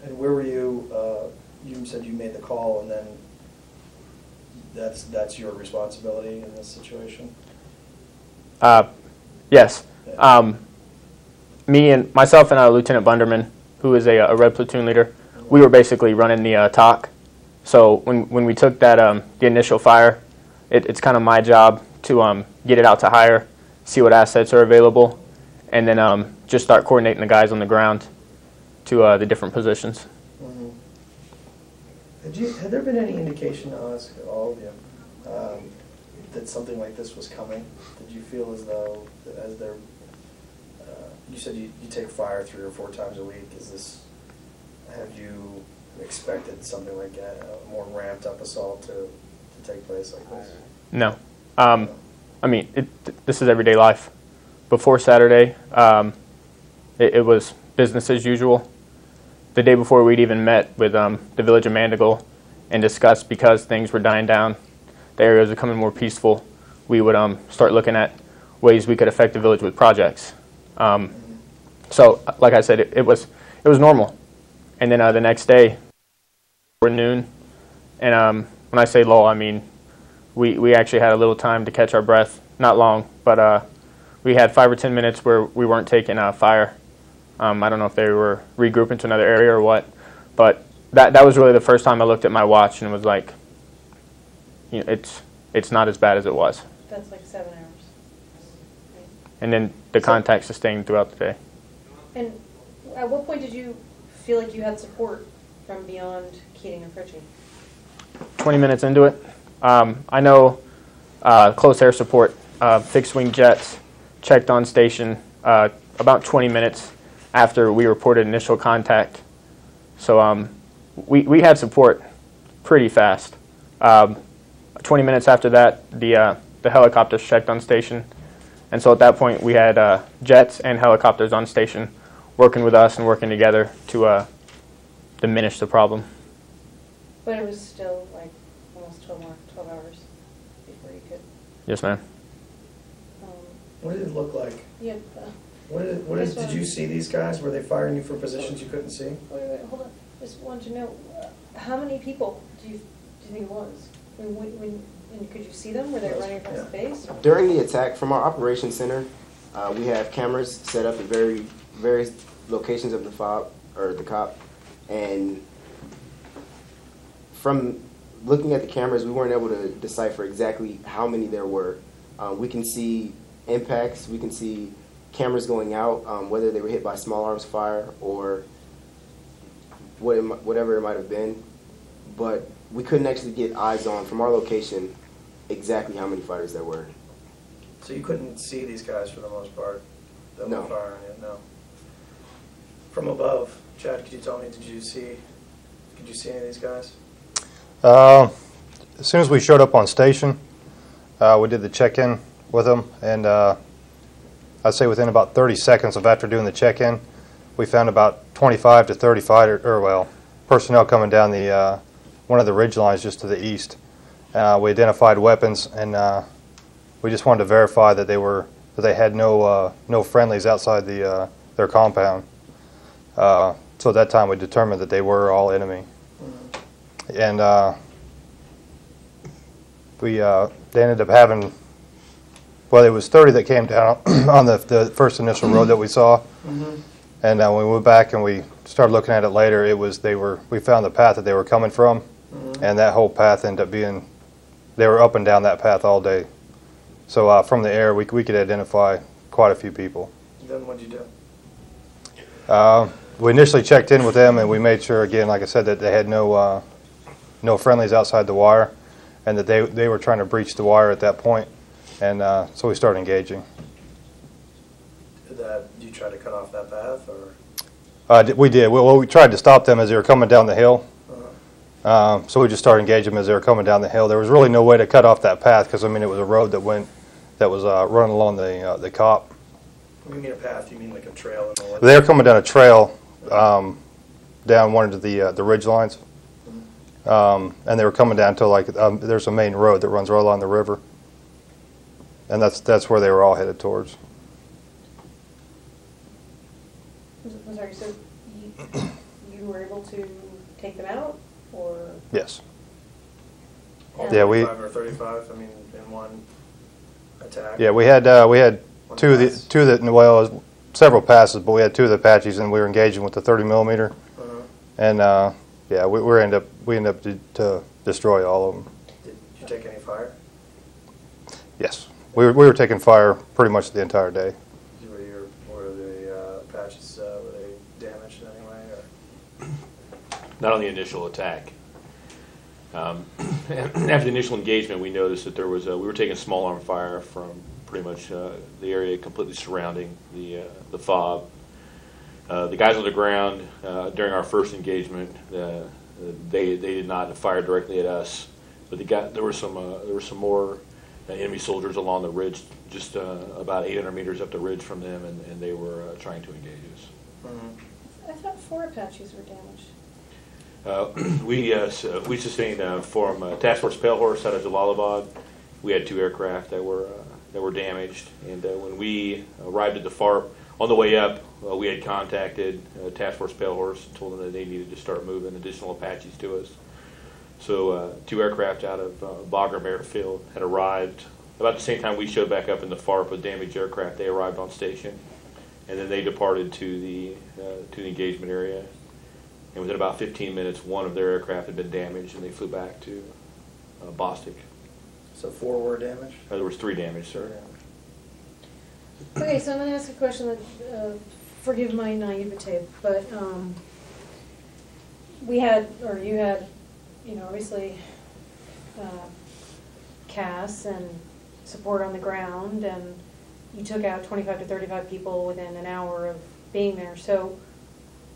And where were you? You said you made the call, and then that's your responsibility in this situation? Yes. Myself and Lieutenant Bunderman, who is a Red Platoon leader, we were basically running the TOC. So when we took that the initial fire, it's kind of my job to get it out to hire, see what assets are available, and then just start coordinating the guys on the ground to the different positions. Mm-hmm. Had there been any indication to us, all of you, that something like this was coming? Did you feel as though, you said you take fire 3 or 4 times a week. Have you expected something like a more ramped up assault to take place like this? No. I mean, this is everyday life. Before Saturday, it was business as usual. The day before, we'd even met with the village of Mandigal and discussed, because things were dying down, the areas were becoming more peaceful, we would start looking at ways we could affect the village with projects. So, like I said, it was normal. And then the next day, we're noon, and when I say lull, I mean we actually had a little time to catch our breath. Not long, but we had 5 or 10 minutes where we weren't taking fire. I don't know if they were regrouping to another area or what, but that was really the first time I looked at my watch and was like, you know, it's not as bad as it was. That's like 7 hours. Right? And then the contact sustained throughout the day. And at what point did you feel like you had support from beyond Keating and Fritchie? 20 minutes into it. I know close air support, fixed-wing jets, checked on station about 20 minutes after we reported initial contact. So we had support pretty fast. 20 minutes after that, the helicopters checked on station. And so at that point, we had jets and helicopters on station working with us and working together to diminish the problem. But it was still like almost 12 hours before you could. Yes, ma'am. What did it look like? Yeah. Did you see these guys? Were they firing you for positions you couldn't see? Wait, hold on. Just wanted to know, how many people do you think it was? And could you see them? Were they running across the base? During the attack, from our operations center, we have cameras set up at various locations of the FOB, or the COP, and from looking at the cameras, we weren't able to decipher exactly how many there were. We can see impacts, we can see cameras going out, whether they were hit by small arms fire or whatever it might have been, but we couldn't actually get eyes on, from our location, exactly how many fighters there were. So you couldn't see these guys for the most part? That No. were firing you? No. From above, Chad, could you tell me, could you see any of these guys? As soon as we showed up on station, we did the check-in with them, and I'd say within about 30 seconds of after doing the check-in, we found about 25 to 30 personnel coming down the one of the ridge lines just to the east. We identified weapons, and we just wanted to verify that they had no friendlies outside their compound. So at that time, we determined that they were all enemy. And they ended up having, well, it was 30 that came down on the first initial road that we saw. Mm-hmm. And when we went back and we started looking at it later, we found the path that they were coming from, Mm-hmm. and that whole path ended up being, they were up and down that path all day. So from the air, we could identify quite a few people. Then what did you do? We initially checked in with them, and we made sure, again, like I said, that they had no friendlies outside the wire, and that they were trying to breach the wire at that point. And so we started engaging. Did you try to cut off that path, or? We did. Well, we tried to stop them as they were coming down the hill. So we just started engaging them as they were coming down the hill. There was really no way to cut off that path because, I mean, it was a road that was running along the COP. When you mean a path, you mean like a trail? They were coming down a trail down one of the ridge lines. And they were coming down to there's a main road that runs right along the river. And that's where they were all headed towards. I'm sorry, so you were able to take them out, or? Yes. All Yeah, 25 or 35, I mean, in one attack? Yeah, we had two of the well, several passes, but we had two of the Apaches, and we were engaging with the 30 millimeter, and yeah, we ended up to destroy all of them. Did you take any fire? Yes, we were taking fire pretty much the entire day. Were the Apaches, were they damaged in any way? Or? Not on the initial attack. After the initial engagement, we noticed that there was we were taking small arm fire from pretty much the area completely surrounding the FOB. The guys on the ground during our first engagement, they did not fire directly at us, but there were some more enemy soldiers along the ridge, just about 800 meters up the ridge from them, and they were trying to engage us. Mm-hmm. I thought 4 Apaches were damaged. We sustained from Task Force Pale Horse out of Jalalabad. We had 2 aircraft that were damaged, and when we arrived at the FARP, on the way up, we had contacted Task Force Pale Horse and told them that they needed to start moving additional Apaches to us. So 2 aircraft out of Bagram Airfield had arrived. About the same time we showed back up in the FARP with damaged aircraft, they arrived on station, and then they departed to the engagement area. And within about 15 minutes, one of their aircraft had been damaged, and they flew back to Bostic. So 4 were damaged? There was 3 damaged, sir. Okay, so I'm going to ask a question that, forgive my naivete, but you had, obviously CAS and support on the ground, and you took out 25 to 35 people within an hour of being there. So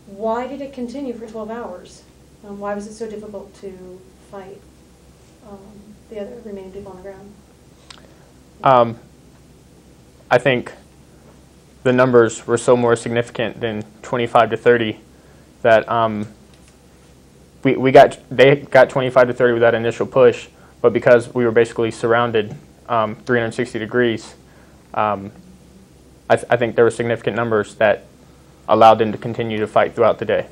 why did it continue for 12 hours? Why was it so difficult to fight the other remaining people on the ground? I think the numbers were so more significant than 25 to 30 that they got 25 to 30 with that initial push, but because we were basically surrounded 360 degrees, I think there were significant numbers that allowed them to continue to fight throughout the day.